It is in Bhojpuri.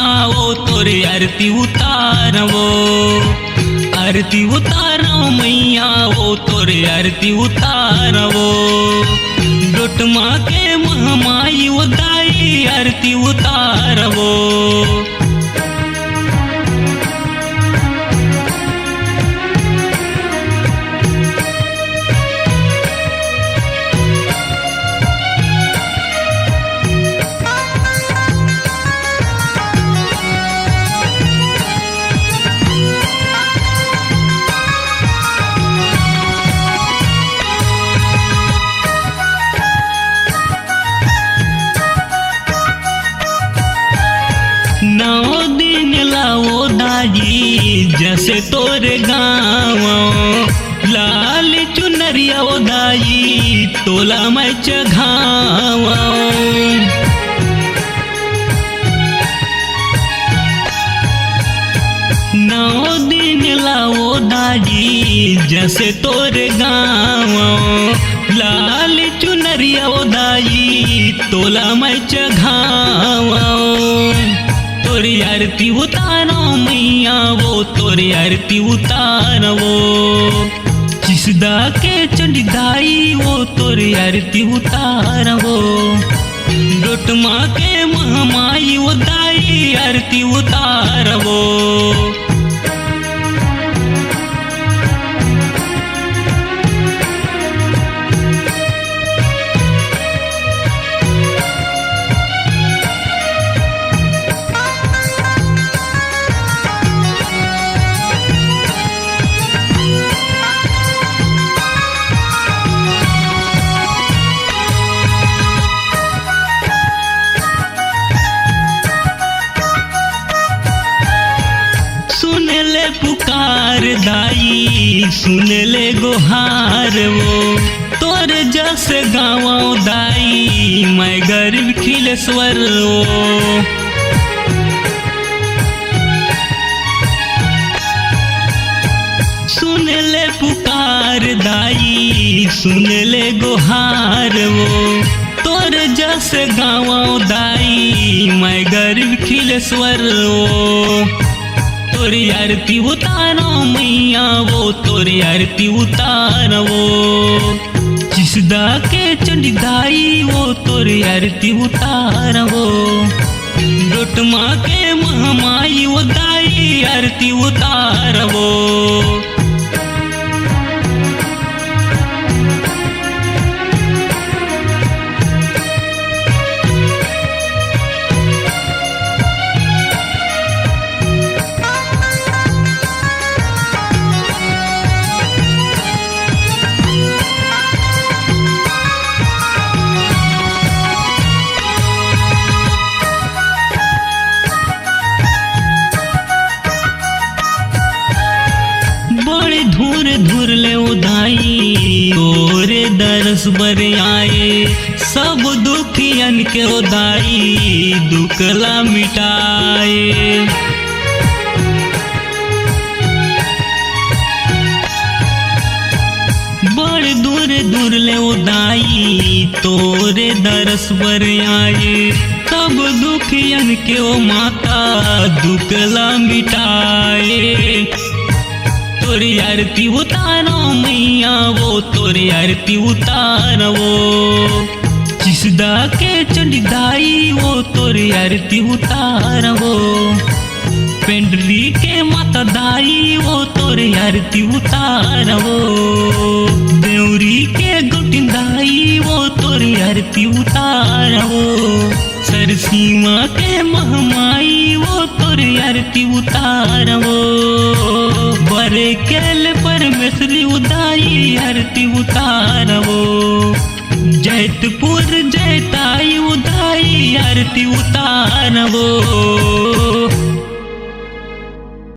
मैया वो तोरे आरती उतारवो, आरती उतारो मैया वो तोरे आरती उतारवो। डोटमा के महामाई वो दाई आरती उतारवो। नौ दिन लाओ दाई जैसे तोरे गाँव, लाल चुनरिया ओ दाई तोला मैं चघाव। नौ दिन लाओ दाई जैसे तोरे गाँव, लाल चुनरिया ओ दाई तोला मैं चघाव। तोरी आरती उतारो मैया वो तोरी आरती उतारवो। जिसदा के चंडी दाई वो तोरी आरती उतारवो। डोटमा के महामाई वो दाई आरती उतारवो। सुन ले पुकार दाई सुन ले गोहार वो, तोर जस गाँव दाई मैं गरीब खिलेश्वर वो। सुन ले पुकार दाई सुन ले गोहार वो, तोर जस गाँव दाई मैं गरीब खिलेश्वर वो। तोरी आरती उतारो मैया वो तोरी आरती उतारवो। जिसदा के चंडी दाई वो तोरी आरती उतारवो। डोटमा के महामाई वो दाई आरती उतारवो। बड़े धूर धूर ले उदाई तोरे दरस बर आए। सब दुखियन के उदाई दुखला मिटाए। बड़े दूर दूर ले उदाई तोरे दरस बर आए। सब दुखियन के ओ माता दुखला मिटाए। तोरी आरती उतारो मैया वो तोरी आरती उतारवो। जिसदा के चंडी दाई वो तोरी आरती उतारवो। पेंडली के माता दाई वो तोरी आरती उतारवो। देवरी के गोटिन दाई वो तोरी आरती उतारवो। सरसीमा के महामाई वो तोरी आरती उतारवो। बरे केल परमेश्वरी उदाई आरती उतारवो। जैतपुर जैताई उदाई आरती उतारवो।